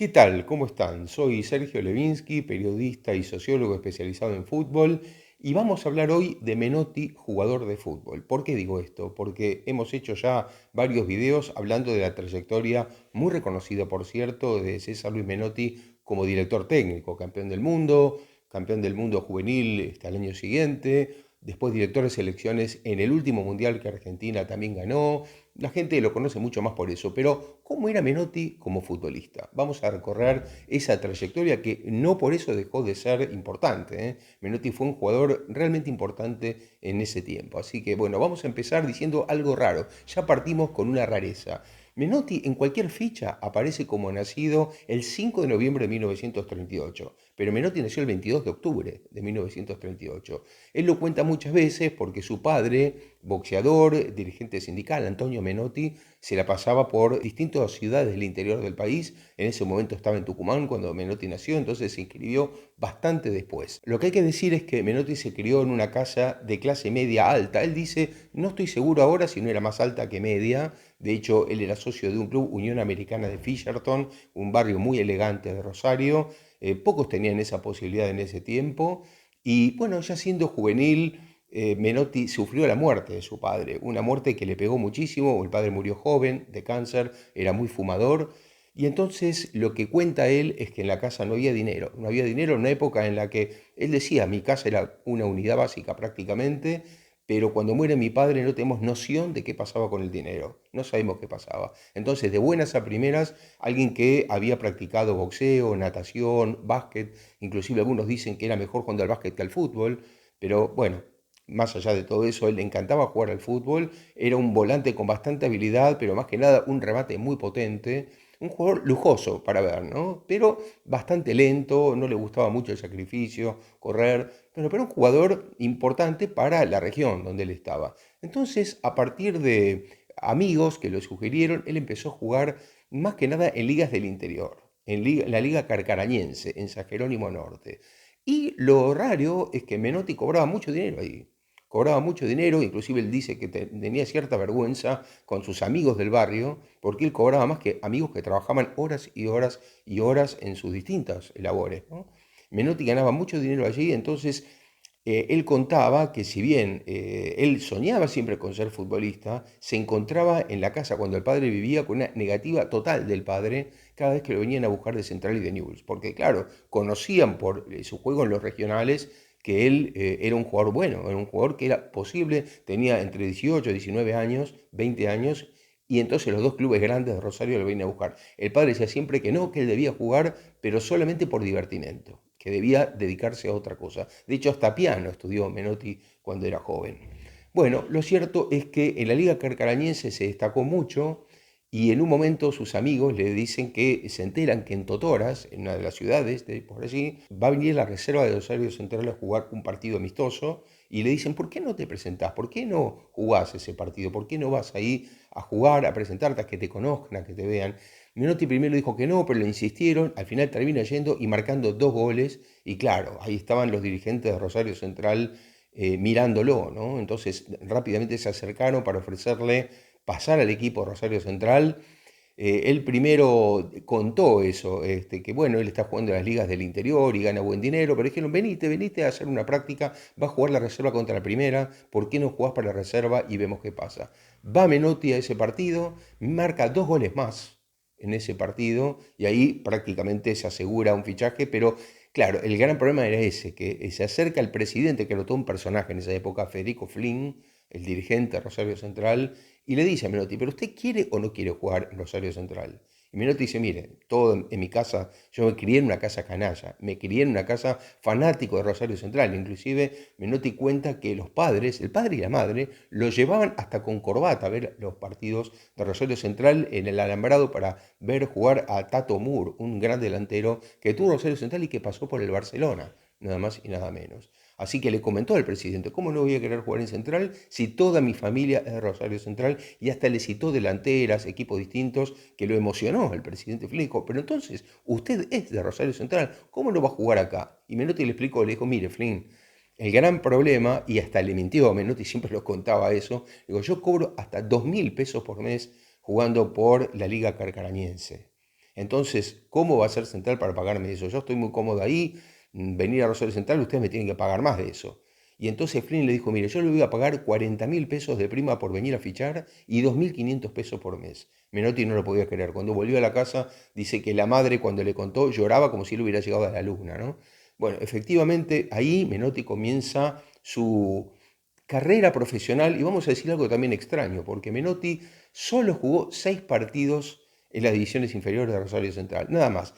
¿Qué tal? ¿Cómo están? Soy Sergio Levinsky, periodista y sociólogo especializado en fútbol, y vamos a hablar hoy de Menotti, jugador de fútbol. ¿Por qué digo esto? Porque hemos hecho ya varios videos hablando de la trayectoria muy reconocida, por cierto, de César Luis Menotti como director técnico, campeón del mundo juvenil al año siguiente, después director de selecciones en el último mundial que Argentina también ganó. La gente lo conoce mucho más por eso, pero ¿cómo era Menotti como futbolista? Vamos a recorrer esa trayectoria que no por eso dejó de ser importante, ¿eh? Menotti fue un jugador realmente importante en ese tiempo. Así que bueno, vamos a empezar diciendo algo raro. Ya partimos con una rareza. Menotti en cualquier ficha aparece como nacido el 5 de noviembre de 1938, pero Menotti nació el 22 de octubre de 1938. Él lo cuenta muchas veces porque su padre, boxeador, dirigente sindical, Antonio Menotti, se la pasaba por distintas ciudades del interior del país. En ese momento estaba en Tucumán cuando Menotti nació, entonces se inscribió bastante después. Lo que hay que decir es que Menotti se crió en una casa de clase media alta. Él dice, no estoy seguro ahora si no era más alta que media. De hecho, él era socio de un club, Unión Americana de Fisherton, un barrio muy elegante de Rosario. Pocos tenían esa posibilidad en ese tiempo. Y bueno, ya siendo juvenil, Menotti sufrió la muerte de su padre, una muerte que le pegó muchísimo. El padre murió joven de cáncer, era muy fumador, y entonces lo que cuenta él es que en la casa no había dinero, no había dinero en una época en la que él decía, mi casa era una unidad básica prácticamente, pero cuando muere mi padre no tenemos noción de qué pasaba con el dinero, no sabemos qué pasaba. Entonces, de buenas a primeras, alguien que había practicado boxeo, natación, básquet, inclusive algunos dicen que era mejor jugando al básquet que al fútbol, pero bueno, más allá de todo eso, él le encantaba jugar al fútbol, era un volante con bastante habilidad, pero más que nada un remate muy potente, un jugador lujoso para ver, ¿no? Pero bastante lento, no le gustaba mucho el sacrificio, correr, pero un jugador importante para la región donde él estaba. Entonces, a partir de amigos que lo sugirieron, él empezó a jugar más que nada en ligas del interior, en la liga carcarañense, en San Jerónimo Norte. Y lo raro es que Menotti cobraba mucho dinero ahí. Cobraba mucho dinero, inclusive él dice que tenía cierta vergüenza con sus amigos del barrio, porque él cobraba más que amigos que trabajaban horas y horas y horas en sus distintas labores, ¿no? Menotti ganaba mucho dinero allí, entonces él contaba que si bien él soñaba siempre con ser futbolista, se encontraba en la casa cuando el padre vivía con una negativa total del padre cada vez que lo venían a buscar de Central y de Newell's, porque claro, conocían por su juego en los regionales que él era un jugador bueno, era un jugador que era posible, tenía entre 18, 19 años, 20 años, y entonces los dos clubes grandes de Rosario lo venían a buscar. El padre decía siempre que no, que él debía jugar, pero solamente por divertimento, que debía dedicarse a otra cosa. De hecho, hasta piano estudió Menotti cuando era joven. Bueno, lo cierto es que en la Liga Carcarañense se destacó mucho y en un momento sus amigos le dicen que se enteran que en Totoras, en una de las ciudades de por allí, va a venir la reserva de Rosario Central a jugar un partido amistoso y le dicen, ¿por qué no te presentás? ¿Por qué no jugás ese partido? ¿Por qué no vas ahí a jugar, a presentarte, a que te conozcan, a que te vean? Menotti primero dijo que no, pero le insistieron, al final termina yendo y marcando 2 goles, y claro, ahí estaban los dirigentes de Rosario Central mirándolo, ¿no? Entonces rápidamente se acercaron para ofrecerle pasar al equipo Rosario Central. Él primero contó eso, que bueno, él está jugando en las ligas del interior y gana buen dinero, pero dijeron, venite a hacer una práctica, va a jugar la reserva contra la primera, ¿por qué no jugás para la reserva y vemos qué pasa? Va Menotti a ese partido, marca 2 goles más en ese partido y ahí prácticamente se asegura un fichaje, pero claro, el gran problema era ese, que se acerca el presidente, que era todo un personaje en esa época, Federico Flynn, el dirigente de Rosario Central, y le dice a Menotti, ¿pero usted quiere o no quiere jugar en Rosario Central? Y Menotti dice, mire, todo en mi casa, yo me crié en una casa canalla, me crié en una casa fanático de Rosario Central. Inclusive Menotti cuenta que los padres, el padre y la madre, lo llevaban hasta con corbata a ver los partidos de Rosario Central en el alambrado para ver jugar a Tato Moore, un gran delantero que tuvo Rosario Central y que pasó por el Barcelona, nada más y nada menos. Así que le comentó al presidente, ¿cómo no voy a querer jugar en Central si toda mi familia es de Rosario Central? Y hasta le citó delanteras, equipos distintos, que lo emocionó el presidente Flynn. Dijo, pero entonces, usted es de Rosario Central, ¿cómo no va a jugar acá? Y Menotti le explicó, le dijo, mire Flynn, el gran problema, y hasta le mintió, Menotti siempre lo contaba eso, digo, yo cobro hasta 2.000 pesos por mes jugando por la Liga Carcarañense. Entonces, ¿cómo va a ser Central para pagarme eso? Yo estoy muy cómodo ahí, venir a Rosario Central, ustedes me tienen que pagar más de eso. Y entonces Flynn le dijo, mire, yo le voy a pagar 40.000 pesos de prima por venir a fichar y 2.500 pesos por mes. Menotti no lo podía creer. Cuando volvió a la casa, dice que la madre cuando le contó lloraba como si él hubiera llegado a la luna, ¿no? Bueno, efectivamente ahí Menotti comienza su carrera profesional y vamos a decir algo también extraño, porque Menotti solo jugó 6 partidos en las divisiones inferiores de Rosario Central, nada más.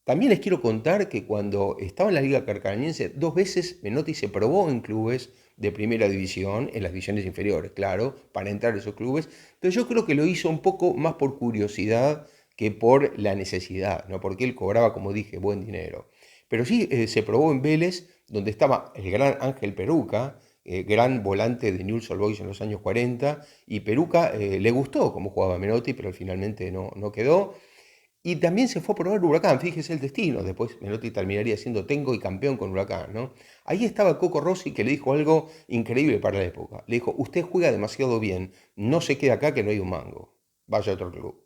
También les quiero contar que cuando estaba en la Liga Carcarañense, 2 veces Menotti se probó en clubes de primera división, en las divisiones inferiores, claro, para entrar a esos clubes, pero yo creo que lo hizo un poco más por curiosidad que por la necesidad, ¿no? Porque él cobraba, como dije, buen dinero. Pero sí se probó en Vélez, donde estaba el gran Ángel Peruca, gran volante de Newell's Old Boys en los años 40, y Peruca le gustó cómo jugaba Menotti, pero finalmente no quedó. Y también se fue a probar Huracán, fíjese el destino. Después Menotti terminaría siendo técnico y campeón con Huracán, ¿no? Ahí estaba Coco Rossi que le dijo algo increíble para la época. Le dijo, usted juega demasiado bien, no se queda acá que no hay un mango. Vaya a otro club.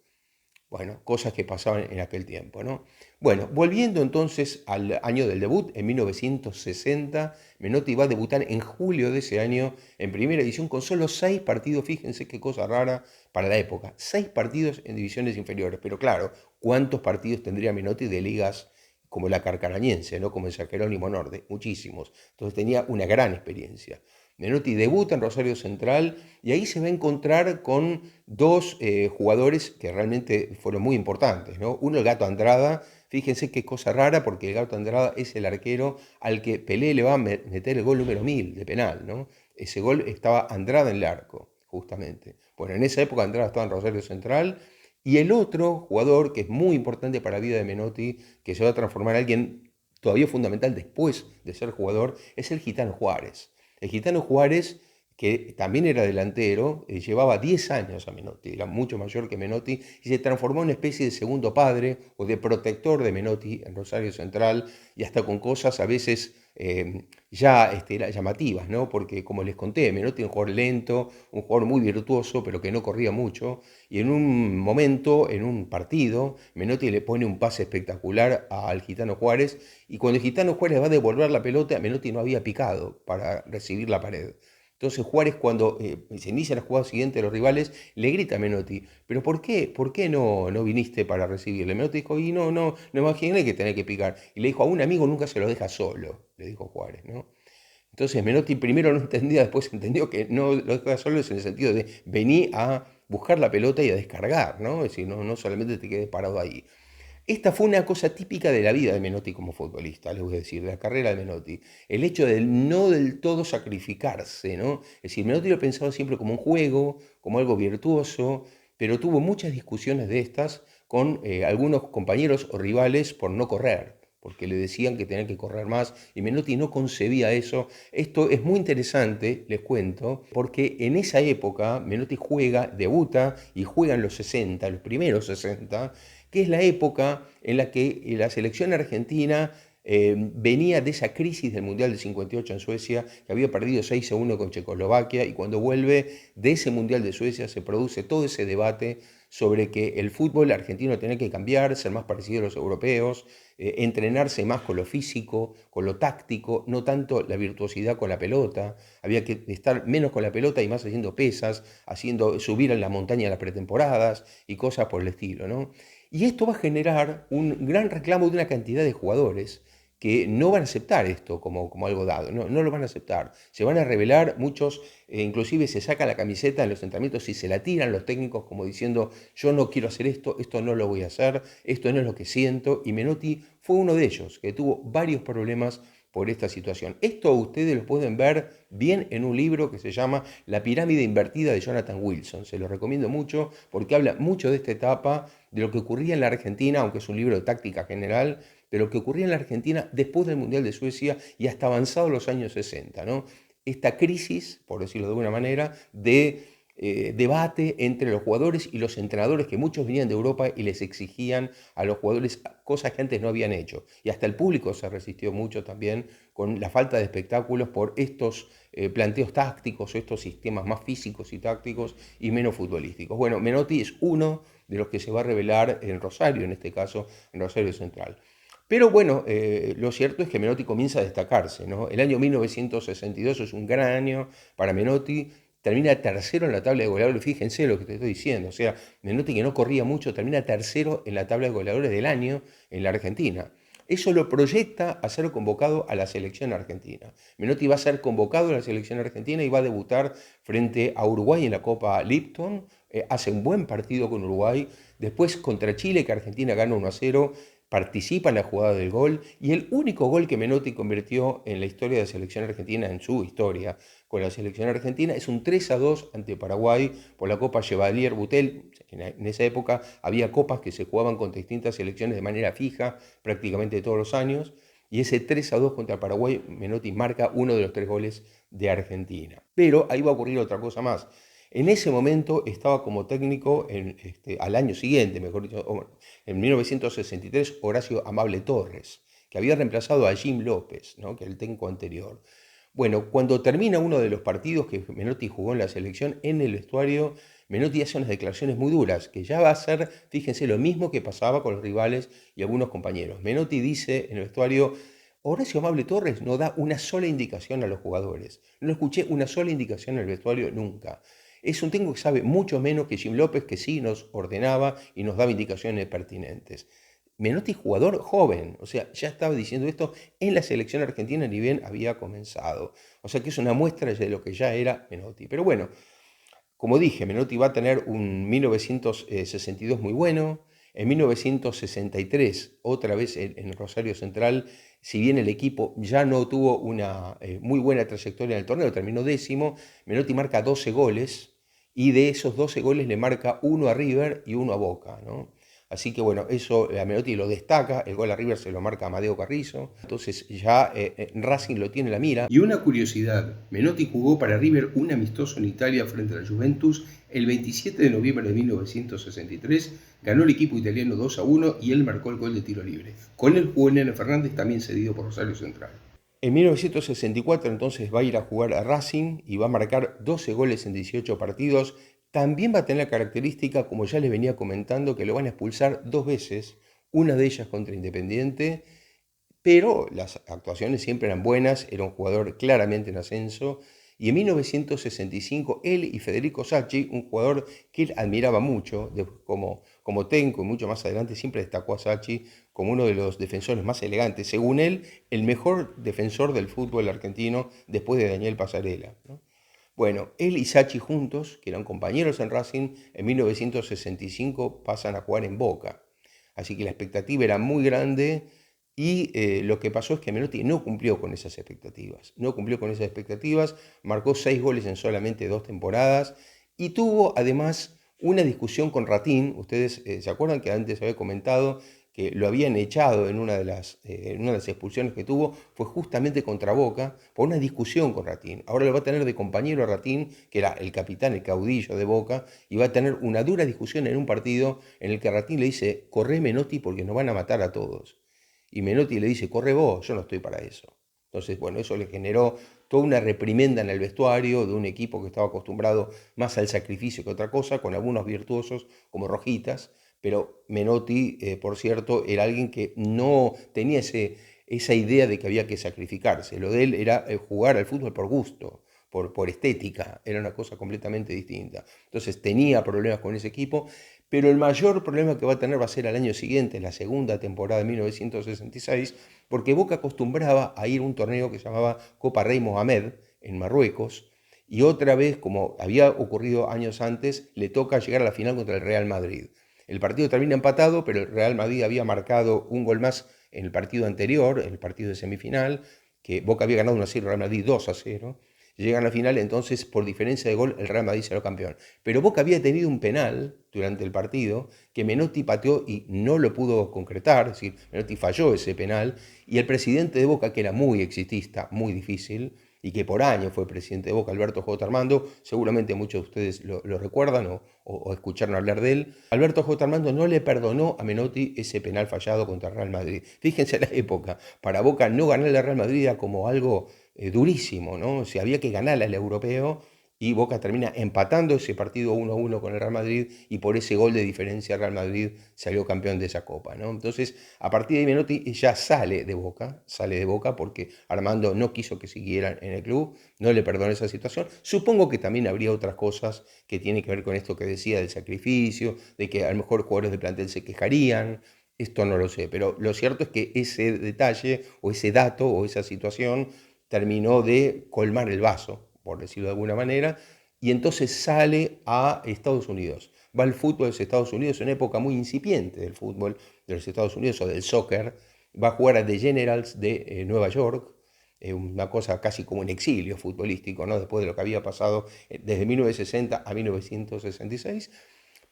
Bueno, cosas que pasaban en aquel tiempo, ¿no? Bueno, volviendo entonces al año del debut, en 1960, Menotti va a debutar en julio de ese año en primera edición con solo 6 partidos, fíjense qué cosa rara para la época, 6 partidos en divisiones inferiores, pero claro, ¿cuántos partidos tendría Menotti de ligas como la carcarañense, ¿no? Como el San Jerónimo Norte? Muchísimos. Entonces tenía una gran experiencia. Menotti debuta en Rosario Central y ahí se va a encontrar con dos jugadores que realmente fueron muy importantes, ¿no? Uno, el Gato Andrada. Fíjense qué cosa rara, porque el Gato Andrada es el arquero al que Pelé le va a meter el gol número 1000 de penal, ¿no? Ese gol estaba Andrada en el arco, justamente. Bueno, en esa época Andrada estaba en Rosario Central. Y el otro jugador que es muy importante para la vida de Menotti, que se va a transformar en alguien todavía fundamental después de ser jugador, es el Gitano Juárez. El Gitano Juárez, que también era delantero, llevaba 10 años a Menotti, era mucho mayor que Menotti, y se transformó en una especie de segundo padre o de protector de Menotti en Rosario Central, y hasta con cosas a veces ya llamativas, ¿no? Porque como les conté, Menotti era un jugador lento, un jugador muy virtuoso, pero que no corría mucho, y en un momento, en un partido, Menotti le pone un pase espectacular al Gitano Juárez, y cuando el Gitano Juárez va a devolver la pelota, Menotti no había picado para recibir la pared. Entonces Juárez, cuando se inicia la jugada siguiente de los rivales, le grita a Menotti, ¿pero por qué? ¿Por qué no viniste para recibirle? Menotti dijo, y no imaginé que tenía que picar. Y le dijo, a un amigo nunca se lo deja solo, le dijo Juárez, ¿no? Entonces Menotti primero no entendía, después entendió que no lo deja solo es en el sentido de venir a buscar la pelota y a descargar, ¿no? Es decir, no solamente te quedes parado ahí. Esta fue una cosa típica de la vida de Menotti como futbolista, les voy a decir, de la carrera de Menotti. El hecho de no del todo sacrificarse, ¿no? Es decir, Menotti lo pensaba siempre como un juego, como algo virtuoso, pero tuvo muchas discusiones de estas con algunos compañeros o rivales por no correr, porque le decían que tenía que correr más y Menotti no concebía eso. Esto es muy interesante, les cuento, porque en esa época Menotti debuta y juega en los 60, los primeros 60, que es la época en la que la selección argentina venía de esa crisis del Mundial del 58 en Suecia, que había perdido 6-1 con Checoslovaquia, y cuando vuelve de ese Mundial de Suecia se produce todo ese debate sobre que el fútbol argentino tenía que cambiar, ser más parecido a los europeos, entrenarse más con lo físico, con lo táctico, no tanto la virtuosidad con la pelota, había que estar menos con la pelota y más haciendo pesas, subir en la montaña las pretemporadas y cosas por el estilo, ¿no? Y esto va a generar un gran reclamo de una cantidad de jugadores que no van a aceptar esto como algo dado, no lo van a aceptar. Se van a rebelar, muchos inclusive se sacan la camiseta en los entrenamientos y se la tiran los técnicos como diciendo yo no quiero hacer esto no lo voy a hacer, esto no es lo que siento. Y Menotti fue uno de ellos, que tuvo varios problemas por esta situación. Esto ustedes lo pueden ver bien en un libro que se llama La pirámide invertida de Jonathan Wilson. Se lo recomiendo mucho porque habla mucho de esta etapa, de lo que ocurría en la Argentina, aunque es un libro de táctica general, de lo que ocurría en la Argentina después del Mundial de Suecia y hasta avanzados los años 60, ¿no? Esta crisis, por decirlo de alguna manera, de debate entre los jugadores y los entrenadores, que muchos venían de Europa y les exigían a los jugadores cosas que antes no habían hecho. Y hasta el público se resistió mucho también con la falta de espectáculos por estos planteos tácticos o estos sistemas más físicos y tácticos y menos futbolísticos. Bueno, Menotti es uno de los que se va a revelar en Rosario, en este caso en Rosario Central. Pero bueno, lo cierto es que Menotti comienza a destacarse, ¿no? El año 1962 es un gran año para Menotti, termina tercero en la tabla de goleadores, fíjense lo que te estoy diciendo, o sea, Menotti, que no corría mucho, termina tercero en la tabla de goleadores del año en la Argentina. Eso lo proyecta a ser convocado a la selección argentina. Menotti va a ser convocado a la selección argentina y va a debutar frente a Uruguay en la Copa Lipton. Hace un buen partido con Uruguay. Después contra Chile, que Argentina gana 1-0, participa en la jugada del gol. Y el único gol que Menotti convirtió en la historia de la selección argentina, en su historia con la selección argentina, es un 3-2 ante Paraguay por la Copa Chevalier Boutel. En esa época había copas que se jugaban contra distintas selecciones de manera fija, prácticamente todos los años. Y ese 3-2 contra Paraguay, Menotti marca uno de los 3 goles de Argentina. Pero ahí va a ocurrir otra cosa más. En ese momento estaba como técnico, al año siguiente, mejor dicho, en 1963, Horacio Amable Torres, que había reemplazado a Jim López, ¿no?, que era el técnico anterior. Bueno, cuando termina uno de los partidos que Menotti jugó en la selección, en el vestuario, Menotti hace unas declaraciones muy duras, que ya va a ser, fíjense, lo mismo que pasaba con los rivales y algunos compañeros. Menotti dice en el vestuario: Horacio Amable Torres no da una sola indicación a los jugadores. No escuché una sola indicación en el vestuario nunca. Es un técnico que sabe mucho menos que Jim López, que sí nos ordenaba y nos daba indicaciones pertinentes. Menotti, jugador joven, o sea, ya estaba diciendo esto en la selección argentina ni bien había comenzado. O sea que es una muestra de lo que ya era Menotti. Pero bueno, como dije, Menotti va a tener un 1962 muy bueno. En 1963, otra vez en Rosario Central, si bien el equipo ya no tuvo una muy buena trayectoria en el torneo, terminó décimo, Menotti marca 12 goles y de esos 12 goles le marca uno a River y uno a Boca, ¿no? Así que bueno, eso a Menotti lo destaca, el gol a River se lo marca Amadeo Carrizo, entonces ya Racing lo tiene en la mira. Y una curiosidad, Menotti jugó para River un amistoso en Italia frente a la Juventus el 27 de noviembre de 1963, ganó el equipo italiano 2-1 y él marcó el gol de tiro libre. Con él jugó Nene Fernández, también cedido por Rosario Central. En 1964 entonces va a ir a jugar a Racing y va a marcar 12 goles en 18 partidos. También va a tener la característica, como ya les venía comentando, que lo van a expulsar 2 veces, una de ellas contra Independiente, pero las actuaciones siempre eran buenas, era un jugador claramente en ascenso. Y en 1965 él y Federico Sacchi, un jugador que él admiraba mucho, como técnico y mucho más adelante, siempre destacó a Sacchi como uno de los defensores más elegantes, según él, el mejor defensor del fútbol argentino después de Daniel Pasarela, ¿no? Bueno, él y Sacchi juntos, que eran compañeros en Racing, en 1965 pasan a jugar en Boca. Así que la expectativa era muy grande y lo que pasó es que Menotti no cumplió con esas expectativas. No cumplió con esas expectativas, marcó 6 goles en solamente 2 temporadas y tuvo además una discusión con Ratín. Ustedes se acuerdan que antes había comentado que lo habían echado en una de las expulsiones que tuvo, fue justamente contra Boca, por una discusión con Ratín. Ahora lo va a tener de compañero a Ratín, que era el capitán, el caudillo de Boca, y va a tener una dura discusión en un partido en el que Ratín le dice: corre Menotti porque nos van a matar a todos. Y Menotti le dice: corre vos, yo no estoy para eso. Entonces, bueno, eso le generó toda una reprimenda en el vestuario de un equipo que estaba acostumbrado más al sacrificio que otra cosa, con algunos virtuosos como Rojitas, pero Menotti, por cierto, era alguien que no tenía esa idea de que había que sacrificarse. Lo de él era jugar al fútbol por gusto, por estética, era una cosa completamente distinta. Entonces tenía problemas con ese equipo, pero el mayor problema que va a tener va a ser al año siguiente, en la segunda temporada de 1966, porque Boca acostumbraba a ir a un torneo que se llamaba Copa Rey Mohamed en Marruecos, y otra vez, como había ocurrido años antes, le toca llegar a la final contra el Real Madrid. El partido termina empatado, pero el Real Madrid había marcado un gol más en el partido anterior, en el partido de semifinal, que Boca había ganado 1-0, Real Madrid 2-0. Llegan a la final, entonces por diferencia de gol el Real Madrid será campeón. Pero Boca había tenido un penal durante el partido que Menotti pateó y no lo pudo concretar, es decir, Menotti falló ese penal, y el presidente de Boca, que era muy exitista, muy difícil, y que por años fue presidente de Boca, Alberto J. Armando, seguramente muchos de ustedes lo recuerdan o escucharon hablar de él. Alberto J. Armando no le perdonó a Menotti ese penal fallado contra el Real Madrid. Fíjense la época, para Boca no ganar el Real Madrid era como algo durísimo, ¿no? O sea, había que ganarle al europeo, y Boca termina empatando ese partido 1-1 con el Real Madrid y por ese gol de diferencia el Real Madrid salió campeón de esa copa, ¿no? Entonces, a partir de ahí Menotti ya sale de Boca porque Armando no quiso que siguiera en el club, no le perdonó esa situación. Supongo que también habría otras cosas que tienen que ver con esto que decía del sacrificio, de que a lo mejor jugadores del plantel se quejarían. Esto no lo sé, pero lo cierto es que ese detalle o ese dato o esa situación terminó de colmar el vaso, por decirlo de alguna manera, y entonces sale a Estados Unidos. Va al fútbol de los Estados Unidos, una época muy incipiente del fútbol de los Estados Unidos o del soccer. Va a jugar a The Generals de Nueva York, una cosa casi como un exilio futbolístico, ¿no? Después de lo que había pasado desde 1960 a 1966.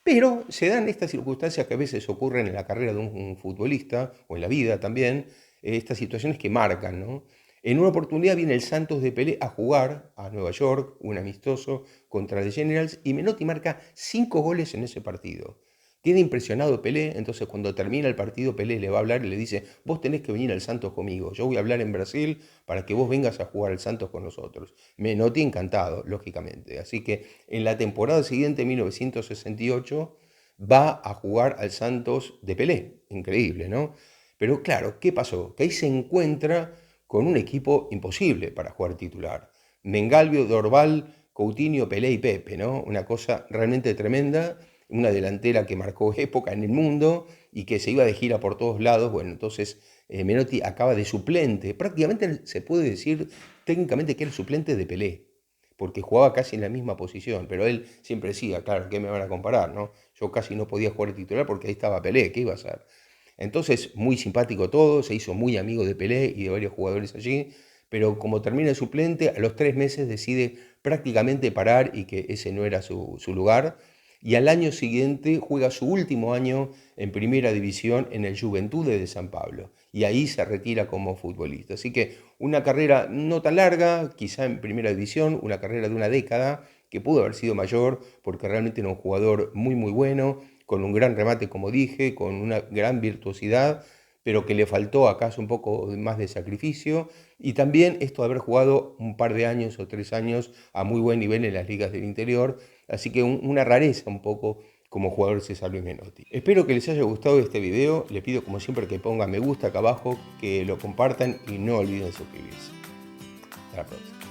Pero se dan estas circunstancias que a veces ocurren en la carrera de un futbolista, o en la vida también, estas situaciones que marcan, ¿no? En una oportunidad viene el Santos de Pelé a jugar a Nueva York, un amistoso contra The Generals, y Menotti marca 5 goles en ese partido. Queda impresionado Pelé, entonces cuando termina el partido Pelé le va a hablar y le dice: vos tenés que venir al Santos conmigo, yo voy a hablar en Brasil para que vos vengas a jugar al Santos con nosotros. Menotti encantado, lógicamente. Así que en la temporada siguiente, 1968, va a jugar al Santos de Pelé. Increíble, ¿no? Pero claro, ¿qué pasó? Que ahí se encuentra con un equipo imposible para jugar titular. Mengalvio, Dorval, Coutinho, Pelé y Pepe, ¿no? Una cosa realmente tremenda, una delantera que marcó época en el mundo y que se iba de gira por todos lados. Bueno, entonces Menotti acaba de suplente, prácticamente se puede decir técnicamente que era el suplente de Pelé, porque jugaba casi en la misma posición, pero él siempre decía: claro, ¿qué me van a comparar, no? Yo casi no podía jugar de titular porque ahí estaba Pelé, ¿qué iba a hacer? Entonces, muy simpático todo, se hizo muy amigo de Pelé y de varios jugadores allí, pero como termina el suplente, a los 3 meses decide prácticamente parar y que ese no era su lugar. Y al año siguiente juega su último año en primera división en el Juventude de San Pablo. Y ahí se retira como futbolista. Así que una carrera no tan larga, quizá en primera división, una carrera de una década, que pudo haber sido mayor porque realmente era un jugador muy muy bueno, con un gran remate, como dije, con una gran virtuosidad, pero que le faltó acaso un poco más de sacrificio, y también esto de haber jugado un par de años o 3 años a muy buen nivel en las ligas del interior, así que una rareza un poco como jugador César Luis Menotti. Espero que les haya gustado este video, les pido como siempre que pongan me gusta acá abajo, que lo compartan y no olviden suscribirse. Hasta la próxima.